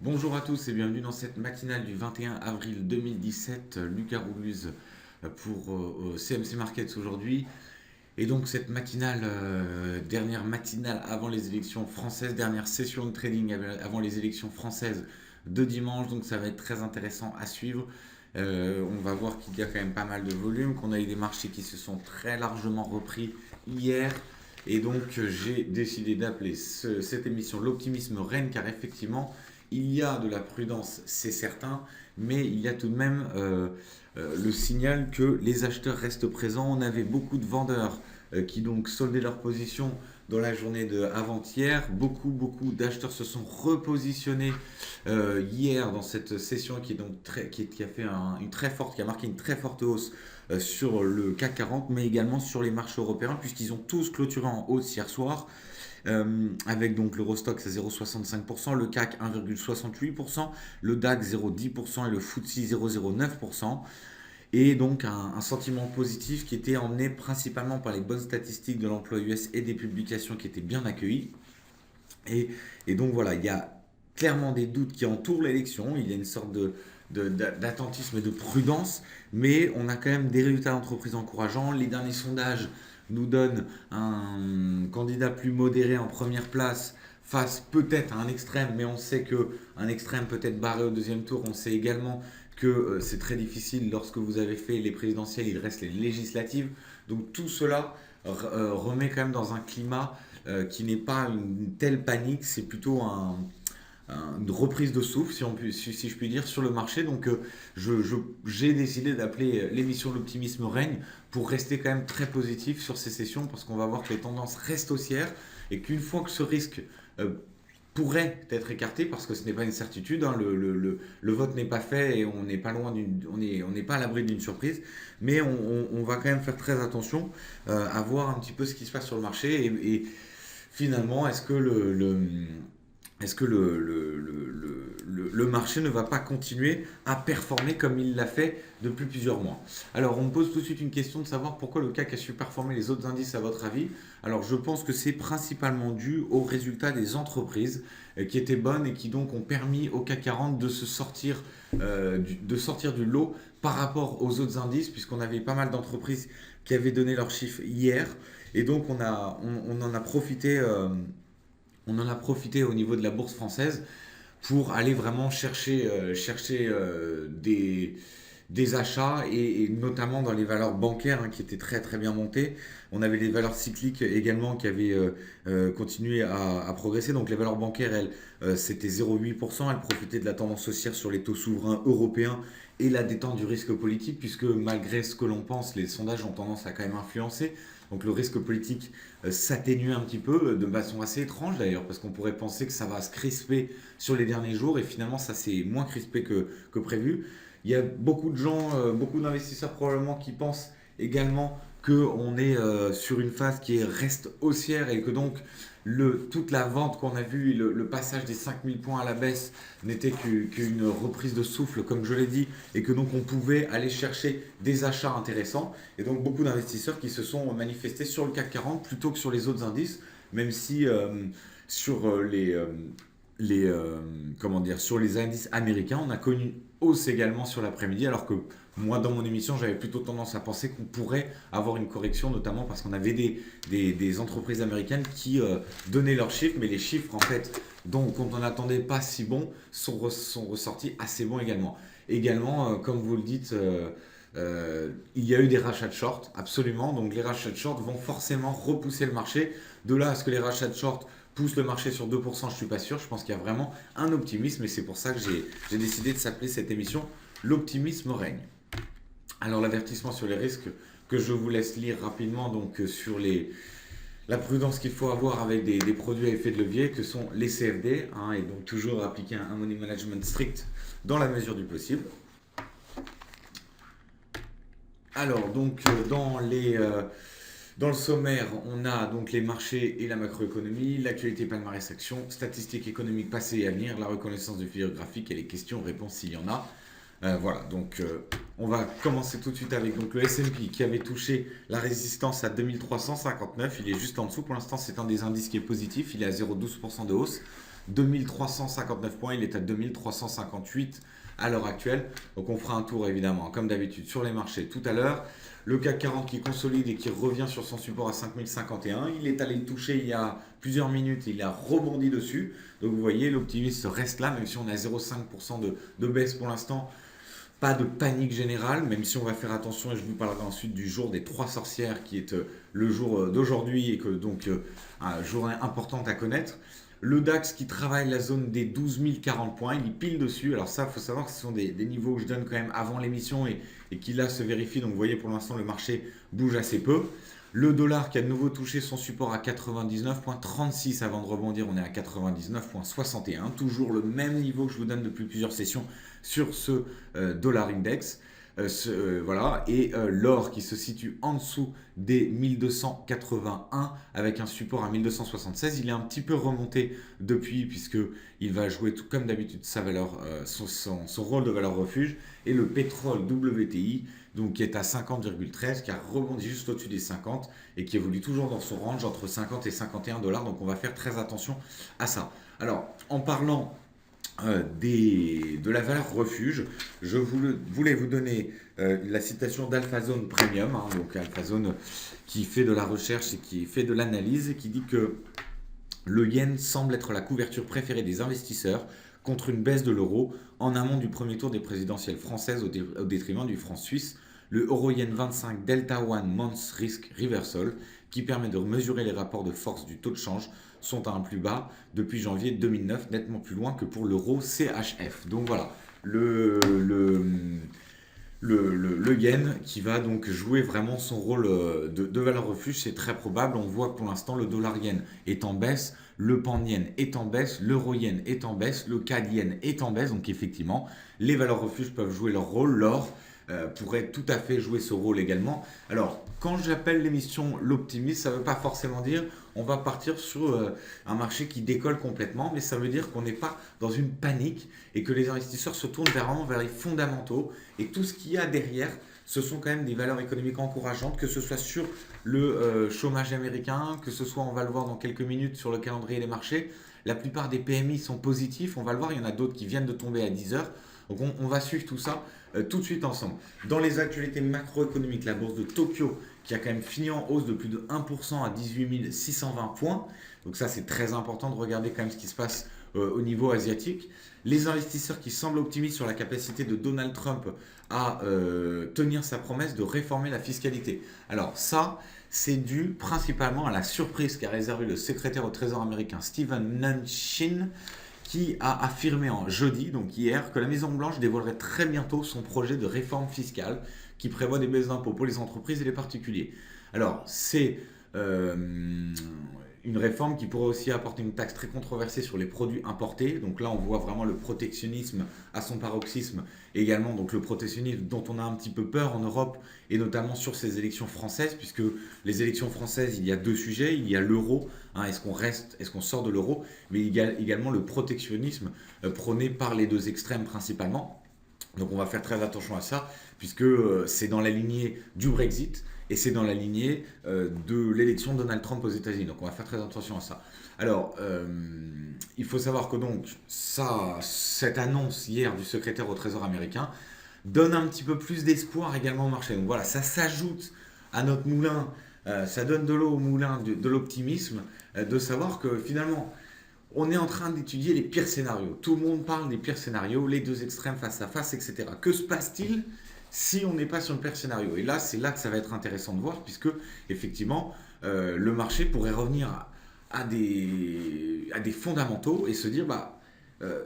Bonjour à tous et bienvenue dans cette matinale du 21 avril 2017. Lucas Rouluz pour CMC Markets aujourd'hui. Et donc cette matinale, dernière matinale avant les élections françaises, dernière session de trading avant les élections françaises de dimanche. Donc ça va être très intéressant à suivre. On va voir qu'il y a quand même pas mal de volume, qu'on a eu des marchés qui se sont très largement repris hier. Et donc j'ai décidé d'appeler cette émission l'optimisme règne car effectivement il y a de la prudence, c'est certain, mais il y a tout de même le signal que les acheteurs restent présents. On avait beaucoup de vendeurs qui donc soldaient leur position dans la journée de avant-hier. Beaucoup d'acheteurs se sont repositionnés hier dans cette session qui est donc qui a fait une très forte, qui a marqué une très forte hausse sur le CAC 40, mais également sur les marchés européens, puisqu'ils ont tous clôturé en hausse hier soir. Avec donc l'Eurostoxx à 0,65%, le CAC 1,68%, le DAX 0,10% et le FTSE 0,09%. Et donc un sentiment positif qui était emmené principalement par les bonnes statistiques de l'emploi US et des publications qui étaient bien accueillies. Et donc voilà, il y a clairement des doutes qui entourent l'élection, il y a une sorte d'attentisme et de prudence, mais on a quand même des résultats d'entreprise encourageants. Les derniers sondages nous donnent un candidat plus modéré en première place face peut-être à un extrême, mais on sait qu'un extrême peut être barré au deuxième tour. On sait également que c'est très difficile lorsque vous avez fait les présidentielles, il reste les législatives. Donc tout cela remet quand même dans un climat qui n'est pas une telle panique, c'est plutôt une reprise de souffle, si je puis dire, sur le marché. Donc j'ai décidé d'appeler l'émission L'optimisme règne pour rester quand même très positif sur ces sessions parce qu'on va voir que les tendances restent haussières et qu'une fois que ce risque pourrait être écarté, parce que ce n'est pas une certitude, hein, le vote n'est pas fait et on n'est pas loin on n'est pas à l'abri d'une surprise, mais on va quand même faire très attention à voir un petit peu ce qui se passe sur le marché et finalement, est-ce que le marché ne va pas continuer à performer comme il l'a fait depuis plusieurs mois? Alors, on me pose tout de suite une question de savoir pourquoi le CAC a su performer les autres indices à votre avis. Alors, je pense que c'est principalement dû aux résultats des entreprises qui étaient bonnes et qui donc ont permis au CAC 40 de sortir du lot par rapport aux autres indices, puisqu'on avait pas mal d'entreprises qui avaient donné leurs chiffres hier. Et donc, on en a profité. On en a profité au niveau de la bourse française pour aller vraiment chercher des achats et notamment dans les valeurs bancaires, hein, qui étaient très très bien montées. On avait les valeurs cycliques également qui avaient continué à progresser. Donc les valeurs bancaires, elles, c'était 0,8%. Elles profitaient de la tendance haussière sur les taux souverains européens et la détente du risque politique, puisque malgré ce que l'on pense, les sondages ont tendance à quand même influencer. Donc le risque politique s'atténue un petit peu, de façon assez étrange d'ailleurs, parce qu'on pourrait penser que ça va se crisper sur les derniers jours, et finalement ça s'est moins crispé que prévu. Il y a beaucoup de gens, beaucoup d'investisseurs probablement qui pensent également qu'on est sur une phase qui reste haussière et que donc toute la vente qu'on a vue, le passage des 5000 points à la baisse n'était qu'une reprise de souffle, comme je l'ai dit, et que donc on pouvait aller chercher des achats intéressants. Et donc beaucoup d'investisseurs qui se sont manifestés sur le CAC 40 plutôt que sur les autres indices, même si sur comment dire, sur les indices américains, on a connu une hausse également sur l'après-midi, alors que moi, dans mon émission, j'avais plutôt tendance à penser qu'on pourrait avoir une correction, notamment parce qu'on avait des entreprises américaines qui donnaient leurs chiffres, mais les chiffres, en fait, dont on n'attendait pas si bons, sont ressortis assez bons également. Également, comme vous le dites, il y a eu des rachats de short, absolument. Donc les rachats de short vont forcément repousser le marché. De là à ce que les rachats de short poussent le marché sur 2%, je ne suis pas sûr. Je pense qu'il y a vraiment un optimisme et c'est pour ça que j'ai décidé de s'appeler cette émission L'optimisme règne. Alors l'avertissement sur les risques que je vous laisse lire rapidement, donc sur la prudence qu'il faut avoir avec des produits à effet de levier que sont les CFD, hein, et donc toujours appliquer un money management strict dans la mesure du possible. Alors donc dans le sommaire, on a donc les marchés et la macroéconomie, l'actualité palmarès action, statistiques économiques passées et à venir, la reconnaissance de figures graphiques et les questions-réponses s'il y en a. Voilà, donc on va commencer tout de suite avec donc, le S&P qui avait touché la résistance à 2359. Il est juste en dessous. Pour l'instant, c'est un des indices qui est positif. Il est à 0,12% de hausse. 2359 points, il est à 2358 à l'heure actuelle. Donc on fera un tour évidemment, comme d'habitude, sur les marchés tout à l'heure. Le CAC 40 qui consolide et qui revient sur son support à 5051. Il est allé le toucher il y a plusieurs minutes et il a rebondi dessus. Donc vous voyez, l'optimisme reste là, même si on a 0,5% de baisse pour l'instant. Pas de panique générale, même si on va faire attention, et je vous parlerai ensuite du jour des trois sorcières, qui est le jour d'aujourd'hui, et que donc un jour important à connaître. Le DAX qui travaille la zone des 12 040 points, il y pile dessus. Alors ça, il faut savoir que ce sont des niveaux que je donne quand même avant l'émission et qui là se vérifient. Donc vous voyez, pour l'instant, le marché bouge assez peu. Le dollar qui a de nouveau touché son support à 99,36 avant de rebondir, on est à 99,61. Toujours le même niveau que je vous donne depuis plusieurs sessions sur ce dollar index. Voilà. Et l'or qui se situe en dessous des 1281 avec un support à 1276. Il est un petit peu remonté depuis puisqu'il va jouer tout comme d'habitude sa valeur, son rôle de valeur refuge. Et le pétrole WTI donc, qui est à 50,13, qui a rebondi juste au-dessus des 50 et qui évolue toujours dans son range entre 50 et 51 dollars. Donc on va faire très attention à ça. Alors en parlant de la valeur refuge, je voulais vous donner la citation d'AlphaZone Premium, donc AlphaZone qui fait de la recherche et qui fait de l'analyse et qui dit que le yen semble être la couverture préférée des investisseurs contre une baisse de l'euro en amont du premier tour des présidentielles françaises au détriment du franc suisse. Le euro-yen 25 Delta One Month Risk Reversal, qui permet de mesurer les rapports de force du taux de change, sont à un plus bas depuis janvier 2009, nettement plus loin que pour l'euro CHF. Donc voilà, le yen qui va donc jouer vraiment son rôle de valeur refuge, c'est très probable. On voit que pour l'instant le dollar yen est en baisse, le pound yen est en baisse, l'euro yen est en baisse, le CAD yen est en baisse. Donc effectivement, les valeurs refuges peuvent jouer leur rôle. L'or pourrait tout à fait jouer ce rôle également. Alors, quand j'appelle l'émission l'optimisme, ça ne veut pas forcément dire on va partir sur un marché qui décolle complètement, mais ça veut dire qu'on n'est pas dans une panique et que les investisseurs se tournent vraiment vers les fondamentaux et tout ce qu'il y a derrière. Ce sont quand même des valeurs économiques encourageantes, que ce soit sur le chômage américain, que ce soit, on va le voir dans quelques minutes sur le calendrier des marchés. La plupart des PMI sont positifs, on va le voir, il y en a d'autres qui viennent de tomber à 10 heures. Donc on va suivre tout ça tout de suite ensemble. Dans les actualités macroéconomiques, la bourse de Tokyo qui a quand même fini en hausse de plus de 1% à 18 620 points. Donc ça, c'est très important de regarder quand même ce qui se passe au niveau asiatique. Les investisseurs qui semblent optimistes sur la capacité de Donald Trump à tenir sa promesse de réformer la fiscalité. Alors ça, c'est dû principalement à la surprise qu'a réservé le secrétaire au Trésor américain Steven Mnuchin, qui a affirmé en jeudi, donc hier, que la Maison-Blanche dévoilerait très bientôt son projet de réforme fiscale qui prévoit des baisses d'impôts pour les entreprises et les particuliers. Alors, c'est une réforme qui pourrait aussi apporter une taxe très controversée sur les produits importés. Donc là, on voit vraiment le protectionnisme à son paroxysme. Et également, donc, le protectionnisme dont on a un petit peu peur en Europe, et notamment sur ces élections françaises, puisque les élections françaises, il y a deux sujets. Il y a l'euro, est-ce qu'on sort de l'euro, mais il y a également le protectionnisme prôné par les deux extrêmes principalement. Donc on va faire très attention à ça, puisque c'est dans la lignée du Brexit, et c'est dans la lignée de l'élection de Donald Trump aux États-Unis. Donc on va faire très attention à ça. Alors, il faut savoir que donc cette annonce hier du secrétaire au Trésor américain donne un petit peu plus d'espoir également au marché. Donc voilà, ça s'ajoute à notre moulin, ça donne de l'eau au moulin de l'optimisme, de savoir que finalement, on est en train d'étudier les pires scénarios. Tout le monde parle des pires scénarios, les deux extrêmes face à face, etc. Que se passe-t-il si on n'est pas sur le pire scénario? Et là, c'est là que ça va être intéressant de voir, puisque effectivement, le marché pourrait revenir à des fondamentaux et se dire,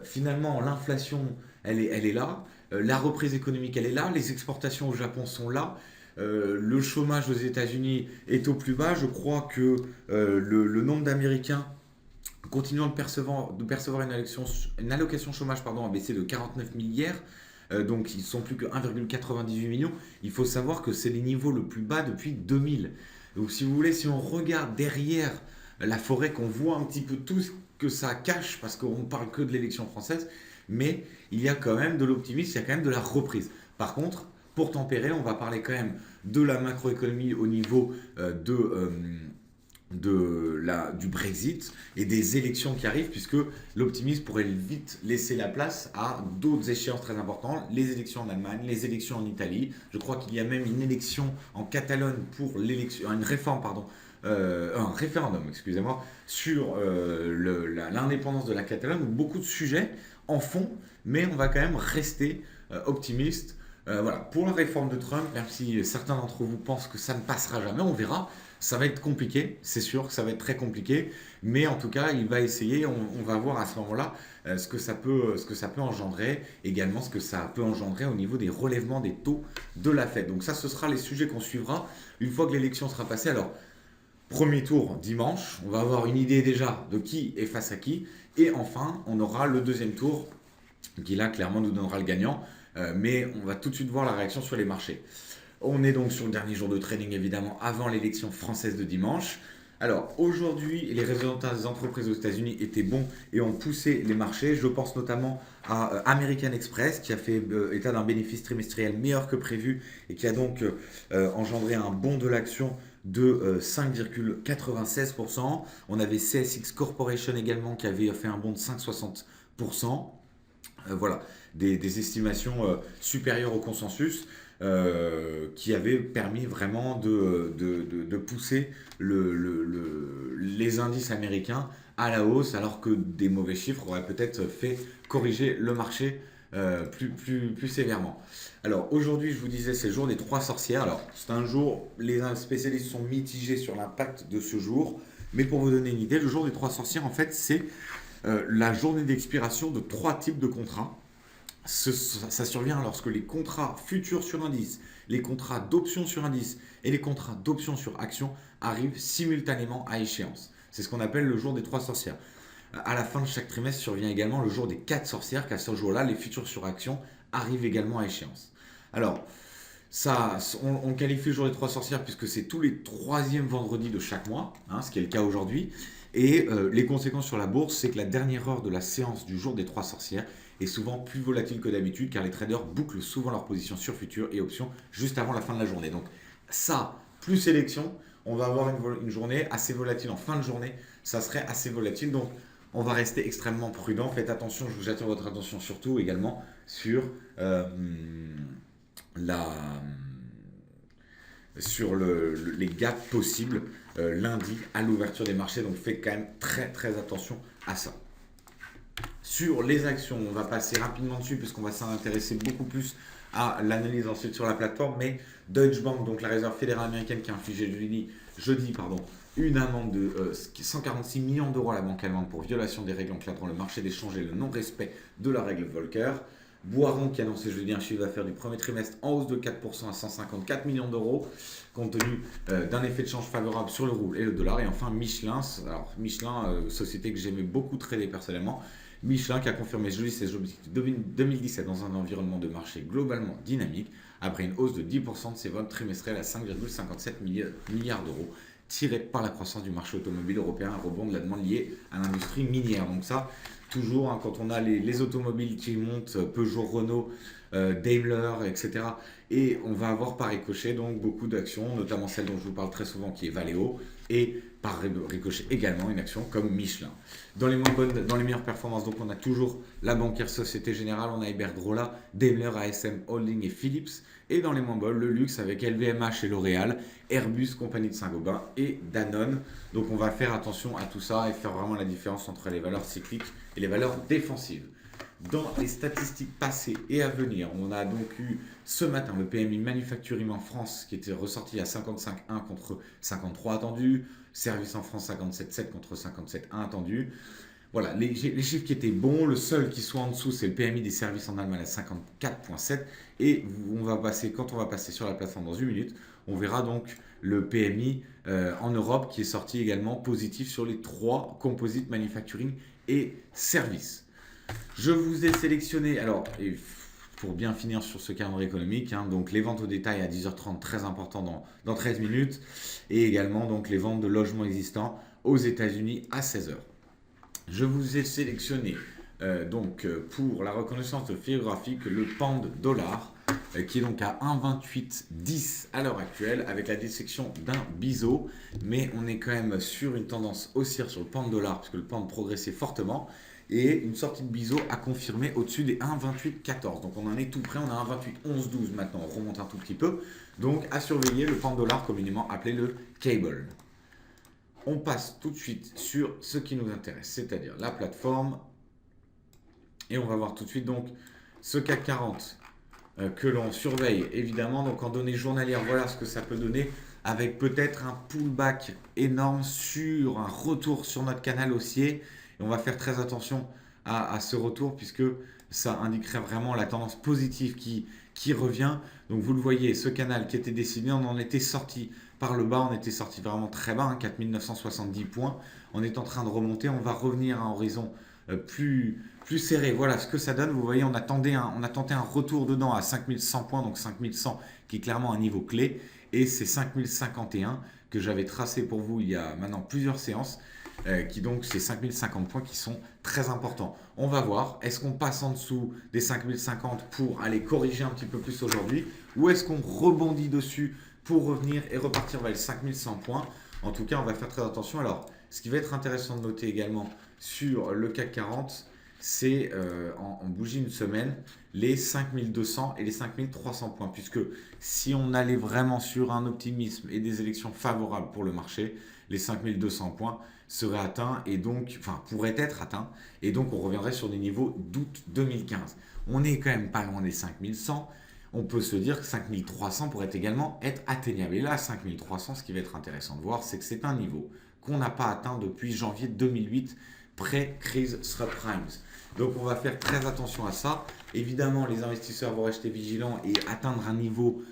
finalement, l'inflation, elle est là, la reprise économique, elle est là, les exportations au Japon sont là, le chômage aux États-Unis est au plus bas. Je crois que le nombre d'Américains continuant de percevoir une allocation chômage a baissé de 49 000 hier. Donc ils ne sont plus que 1,98 million. Il faut savoir que c'est les niveaux le plus bas depuis 2000. Donc si vous voulez, si on regarde derrière la forêt, qu'on voit un petit peu tout ce que ça cache, parce qu'on ne parle que de l'élection française, mais il y a quand même de l'optimisme, il y a quand même de la reprise. Par contre, pour tempérer, on va parler quand même de la macroéconomie au niveau du Brexit et des élections qui arrivent, puisque l'optimisme pourrait vite laisser la place à d'autres échéances très importantes, les élections en Allemagne, les élections en Italie. Je crois qu'il y a même une élection en Catalogne pour l'élection, une réforme, pardon, un référendum, excusez-moi, sur l'indépendance de la Catalogne, où beaucoup de sujets en font, mais on va quand même rester optimiste. Voilà, pour la réforme de Trump, même si certains d'entre vous pensent que ça ne passera jamais, on verra. Ça va être compliqué, c'est sûr que ça va être très compliqué, mais en tout cas, il va essayer, on va voir à ce moment-là ce que ça peut engendrer, également ce que ça peut engendrer au niveau des relèvements des taux de la Fed. Donc ça, ce sera les sujets qu'on suivra une fois que l'élection sera passée. Alors, premier tour dimanche, on va avoir une idée déjà de qui est face à qui, et enfin, on aura le deuxième tour qui là, clairement, nous donnera le gagnant, mais on va tout de suite voir la réaction sur les marchés. On est donc sur le dernier jour de trading, évidemment, avant l'élection française de dimanche. Alors, aujourd'hui, les résultats des entreprises aux États-Unis étaient bons et ont poussé les marchés. Je pense notamment à American Express, qui a fait état d'un bénéfice trimestriel meilleur que prévu et qui a donc engendré un bond de l'action de 5,96%. On avait CSX Corporation également qui avait fait un bond de 5,60%. Voilà, des estimations supérieures au consensus qui avaient permis vraiment de pousser les indices américains à la hausse, alors que des mauvais chiffres auraient peut-être fait corriger le marché plus sévèrement. Alors aujourd'hui, je vous disais, c'est le jour des trois sorcières. Alors c'est un jour, les spécialistes sont mitigés sur l'impact de ce jour, mais pour vous donner une idée, le jour des trois sorcières, en fait, c'est la journée d'expiration de trois types de contrats. Ça survient lorsque les contrats futurs sur indice, les contrats d'options sur indice et les contrats d'options sur actions arrivent simultanément à échéance. C'est ce qu'on appelle le jour des trois sorcières. À la fin de chaque trimestre survient également le jour des quatre sorcières, car ce jour-là, les futurs sur actions arrivent également à échéance. Alors, ça, on qualifie le jour des trois sorcières puisque c'est tous les troisièmes vendredis de chaque mois, ce qui est le cas aujourd'hui. Et les conséquences sur la bourse, c'est que la dernière heure de la séance du jour des trois sorcières est souvent plus volatile que d'habitude, car les traders bouclent souvent leurs positions sur futurs et options juste avant la fin de la journée. Donc ça, plus sélection, on va avoir une journée assez volatile en fin de journée. Ça serait assez volatile, donc on va rester extrêmement prudent. Faites attention, j'attire votre attention surtout également sur les gaps possibles lundi à l'ouverture des marchés. Donc faites quand même très très attention à ça. Sur les actions, on va passer rapidement dessus puisqu'on va s'intéresser beaucoup plus à l'analyse ensuite sur la plateforme. Mais Deutsche Bank, donc la réserve fédérale américaine qui a infligé jeudi, une amende de 146 millions d'euros à la banque allemande pour violation des règles encadrant le marché d'échange et le non-respect de la règle Volcker. Boiron qui a annoncé jeudi un chiffre d'affaires du premier trimestre en hausse de 4% à 154 millions d'euros, compte tenu d'un effet de change favorable sur le rouble et le dollar. Et enfin Michelin, société que j'aimais beaucoup trader personnellement, Michelin qui a confirmé jeudi ses objectifs 2017 dans un environnement de marché globalement dynamique, après une hausse de 10% de ses ventes trimestrielles à 5,57 milliards d'euros, tiré par la croissance du marché automobile européen, un rebond de la demande liée à l'industrie minière. Donc ça, toujours, quand on a les automobiles qui montent, Peugeot, Renault, Daimler, etc. Et on va avoir par ricochet donc beaucoup d'actions, notamment celle dont je vous parle très souvent qui est Valeo, et par ricochet également une action comme Michelin. Dans les meilleures performances, donc on a toujours la bancaire Société Générale, on a Iberdrola, Daimler, ASM Holding et Philips. Et dans les moins bonnes, le luxe avec LVMH et L'Oréal, Airbus, Compagnie de Saint-Gobain et Danone. Donc on va faire attention à tout ça et faire vraiment la différence entre les valeurs cycliques et les valeurs défensives. Dans les statistiques passées et à venir, on a donc eu ce matin le PMI Manufacturing en France qui était ressorti à 55,1 contre 53 attendu, Service en France 57,7 contre 57,1 attendu. Voilà, les chiffres qui étaient bons, le seul qui soit en dessous, c'est le PMI des services en Allemagne à 54,7. Et quand on va passer sur la plateforme dans une minute, on verra donc le PMI en Europe qui est sorti également positif sur les trois composites manufacturing et services. Je vous ai sélectionné, alors, pour bien finir sur ce calendrier économique, donc les ventes au détail à 10h30, très important dans 13 minutes, et également donc les ventes de logements existants aux États-Unis à 16h. Je vous ai sélectionné pour la reconnaissance de figure graphique le pound dollar qui est donc à 1,2810 à l'heure actuelle, avec la dissection d'un biseau. Mais on est quand même sur une tendance haussière sur le pound dollar, puisque le pound progressait fortement. Et une sortie de biseau à confirmer au-dessus des 1,2814. Donc on en est tout près, on a 1,281112 maintenant, on remonte un tout petit peu. Donc à surveiller le pound dollar communément appelé le cable. On passe tout de suite sur ce qui nous intéresse, c'est-à-dire la plateforme. Et on va voir tout de suite donc ce CAC 40 que l'on surveille évidemment. Donc en données journalières, voilà ce que ça peut donner, avec peut-être un pullback énorme sur un retour sur notre canal haussier. Et on va faire très attention à ce retour, puisque ça indiquerait vraiment la tendance positive qui revient. Donc vous le voyez, ce canal qui était dessiné, on en était sorti par le bas, on était sorti vraiment très bas, 4970 points. On est en train de remonter, on va revenir à un horizon plus serré. Voilà ce que ça donne. Vous voyez, on a tenté un retour dedans à 5100 points, donc 5100 qui est clairement un niveau clé. Et c'est 5051 que j'avais tracé pour vous il y a maintenant plusieurs séances. Qui donc c'est 5050 points qui sont très importants. On va voir, est-ce qu'on passe en dessous des 5050 pour aller corriger un petit peu plus aujourd'hui, ou est-ce qu'on rebondit dessus pour revenir et repartir vers les 5100 points. En tout cas, on va faire très attention. Alors, ce qui va être intéressant de noter également sur le CAC 40, c'est en bougie une semaine, les 5200 et les 5300 points, puisque si on allait vraiment sur un optimisme et des élections favorables pour le marché, les 5200 points seraient atteints et donc, enfin, pourraient être atteints, et donc on reviendrait sur des niveaux d'août 2015. On n'est quand même pas loin des 5100. On peut se dire que 5300 pourrait également être atteignable. Et là, 5300, ce qui va être intéressant de voir, c'est que c'est un niveau qu'on n'a pas atteint depuis janvier 2008, pré-crise subprimes. Donc on va faire très attention à ça. Évidemment, les investisseurs vont rester vigilants et atteindre un niveau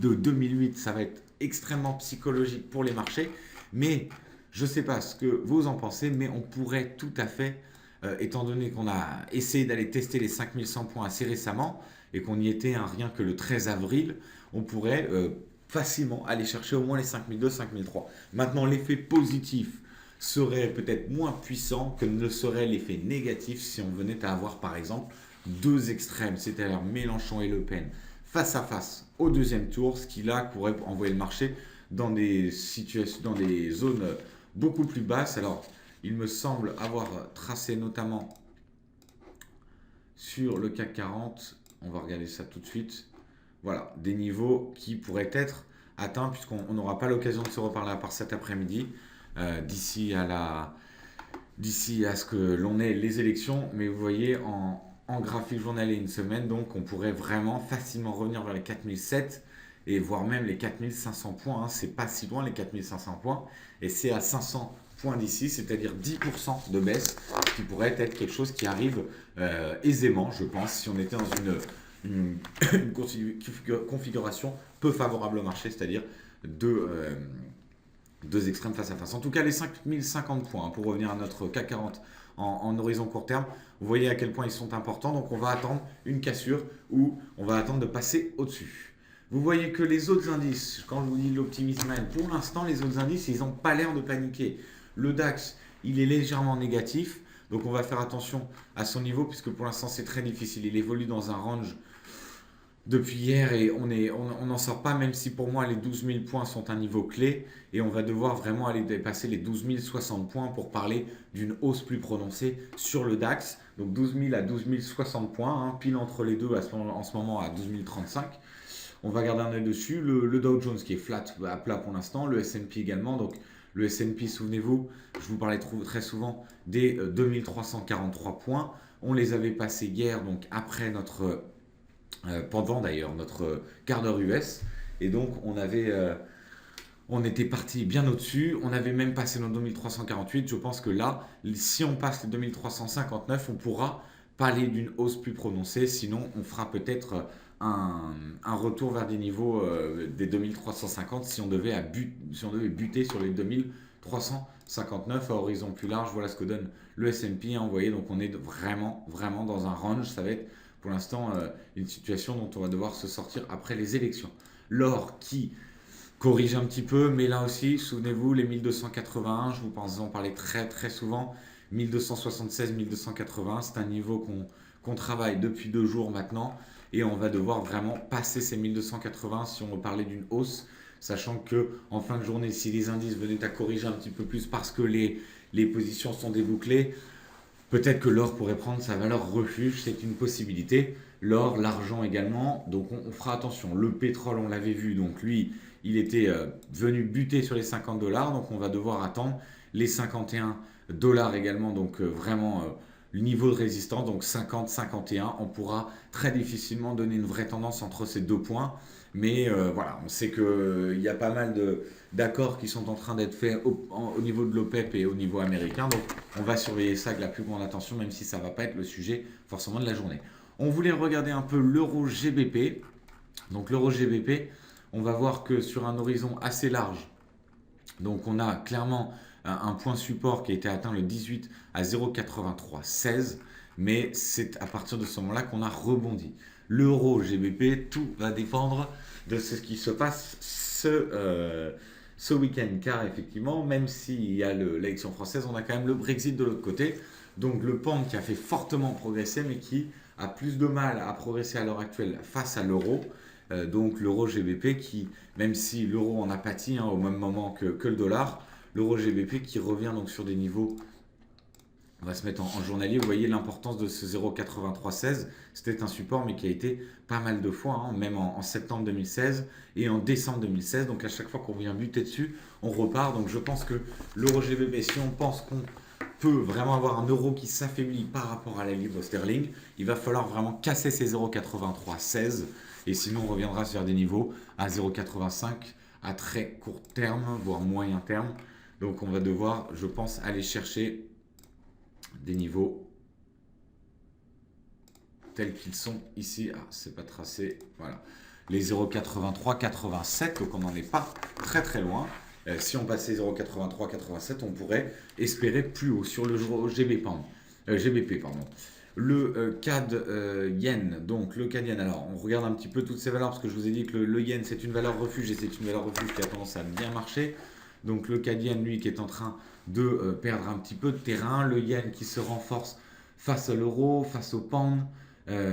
de 2008, ça va être extrêmement psychologique pour les marchés. Mais je ne sais pas ce que vous en pensez, mais on pourrait tout à fait, étant donné qu'on a essayé d'aller tester les 5100 points assez récemment et qu'on y était rien que le 13 avril, on pourrait facilement aller chercher au moins les 5002, 5003. Maintenant, l'effet positif serait peut-être moins puissant que ne le serait l'effet négatif si on venait à avoir par exemple deux extrêmes, c'est-à-dire Mélenchon et Le Pen face à face au deuxième tour, ce qui là pourrait envoyer le marché dans des situations, dans des zones beaucoup plus basses. Alors, il me semble avoir tracé notamment sur le CAC 40, on va regarder ça tout de suite, voilà, des niveaux qui pourraient être atteints, puisqu'on n'aura pas l'occasion de se reparler à part cet après-midi, d'ici à ce que l'on ait les élections. Mais vous voyez, en graphique journalier une semaine, donc on pourrait vraiment facilement revenir vers les 4007 et voire même les 4500 points. C'est pas si loin les 4500 points, et c'est à 500 points d'ici, c'est-à-dire 10% de baisse, qui pourrait être quelque chose qui arrive aisément, je pense, si on était dans une configuration peu favorable au marché, c'est-à-dire deux extrêmes face à face. En tout cas, les 5050 points, pour revenir à notre CAC 40 en horizon court terme, vous voyez à quel point ils sont importants. Donc on va attendre une cassure ou on va attendre de passer au-dessus. Vous voyez que les autres indices, quand je vous dis l'optimisme, pour l'instant, les autres indices, ils n'ont pas l'air de paniquer. Le DAX, il est légèrement négatif. Donc on va faire attention à son niveau, puisque pour l'instant, c'est très difficile. Il évolue dans un range depuis hier et on n'en sort pas, même si pour moi les 12 000 points sont un niveau clé, et on va devoir vraiment aller dépasser les 12 060 points pour parler d'une hausse plus prononcée sur le DAX. Donc 12 000 à 12 060 points, pile entre les deux en ce moment à 12 035. On va garder un œil dessus. Le Dow Jones qui est flat à plat pour l'instant, le S&P également. Donc le S&P, souvenez-vous, je vous parlais très souvent des 2343 points. On les avait passés hier, donc après pendant d'ailleurs notre quart d'heure US, et donc on était parti bien au-dessus, on avait même passé nos 2348. Je pense que là, si on passe les 2359, on pourra parler d'une hausse plus prononcée, sinon on fera peut-être un retour vers des niveaux des 2350 si on devait buter sur les 2359 à horizon plus large. Voilà ce que donne le S&P, vous voyez, donc on est vraiment dans un range. Ça va être pour l'instant une situation dont on va devoir se sortir après les élections. L'or qui corrige un petit peu, mais là aussi, souvenez-vous, les 1281, je vous en parlais très souvent, 1276, 1280, c'est un niveau qu'on travaille depuis 2 jours maintenant et on va devoir vraiment passer ces 1280 si on veut parler d'une hausse, sachant que en fin de journée, si les indices venaient à corriger un petit peu plus parce que les positions sont débouclées, peut-être que l'or pourrait prendre sa valeur refuge, c'est une possibilité. L'or, l'argent également, donc on fera attention. Le pétrole, on l'avait vu, donc lui, il était venu buter sur les 50 $, donc on va devoir attendre les 51 $ également, donc vraiment le niveau de résistance, donc 50, 51, on pourra très difficilement donner une vraie tendance entre ces deux points. Mais voilà, on sait qu'il y a pas mal d'accords qui sont en train d'être faits au niveau de l'OPEP et au niveau américain. Donc on va surveiller ça avec la plus grande attention, même si ça ne va pas être le sujet forcément de la journée. On voulait regarder un peu l'euro GBP. Donc l'euro GBP, on va voir que sur un horizon assez large, donc on a clairement un point support qui a été atteint le 18 à 0,8316, mais c'est à partir de ce moment-là qu'on a rebondi. L'euro GBP, tout va dépendre de ce qui se passe ce week-end, car effectivement, même s'il y a l'élection française, on a quand même le Brexit de l'autre côté. Donc le pound qui a fait fortement progresser, mais qui a plus de mal à progresser à l'heure actuelle face à l'euro. Donc l'euro GBP qui, même si l'euro en a pâti au même moment que le dollar, l'euro GBP qui revient donc sur des niveaux, on va se mettre en journalier, vous voyez l'importance de ce 0,8316, c'était un support mais qui a été pas mal de fois, même en septembre 2016 et en décembre 2016, donc à chaque fois qu'on vient buter dessus, on repart. Donc je pense que l'euro GBP, si on pense qu'on peut vraiment avoir un euro qui s'affaiblit par rapport à la livre sterling, il va falloir vraiment casser ces 0,8316 et sinon on reviendra sur des niveaux à 0,85 à très court terme, voire moyen terme. Donc on va devoir, je pense, aller chercher des niveaux tels qu'ils sont ici. Ah, c'est pas tracé, voilà. Les 0,83, 87, donc on n'en est pas très très loin. Si on passait 0,83, 87, on pourrait espérer plus haut sur le GBP. Le CAD yen, donc le CAD yen, alors on regarde un petit peu toutes ces valeurs parce que je vous ai dit que le yen c'est une valeur refuge et c'est une valeur refuge qui a tendance à bien marcher. Donc le CAD yen, lui, qui est en train de perdre un petit peu de terrain, le yen qui se renforce face à l'euro, face au pound,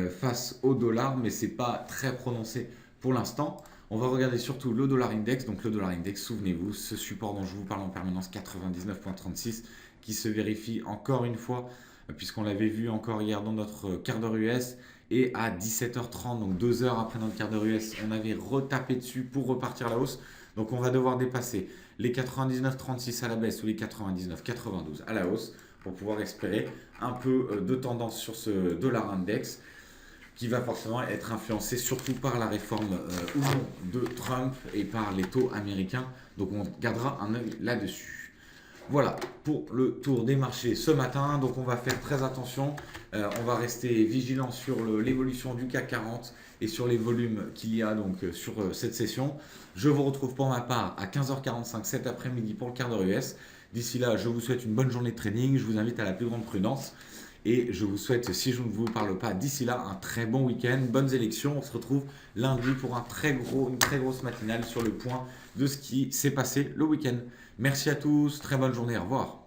face au dollar, mais c'est pas très prononcé pour l'instant. On va regarder surtout le dollar index. Donc le dollar index, souvenez-vous, ce support dont je vous parle en permanence, 99,36, qui se vérifie encore une fois, puisqu'on l'avait vu encore hier dans notre quart d'heure US, et à 17h30, donc 2 heures après notre quart d'heure US, on avait retapé dessus pour repartir à la hausse. Donc on va devoir dépasser les 99,36 à la baisse ou les 99,92 à la hausse pour pouvoir espérer un peu de tendance sur ce dollar index, qui va forcément être influencé surtout par la réforme ou non de Trump et par les taux américains. Donc on gardera un œil là-dessus. Voilà pour le tour des marchés ce matin. Donc on va faire très attention. On va rester vigilant sur l'évolution du CAC 40 et sur les volumes qu'il y a donc sur cette session. Je vous retrouve pour ma part à 15h45 cet après-midi pour le quart d'heure US. D'ici là, je vous souhaite une bonne journée de trading. Je vous invite à la plus grande prudence. Et je vous souhaite, si je ne vous parle pas d'ici là, un très bon week-end, bonnes élections. On se retrouve lundi pour une très grosse matinale sur le point de ce qui s'est passé le week-end. Merci à tous, très bonne journée, au revoir.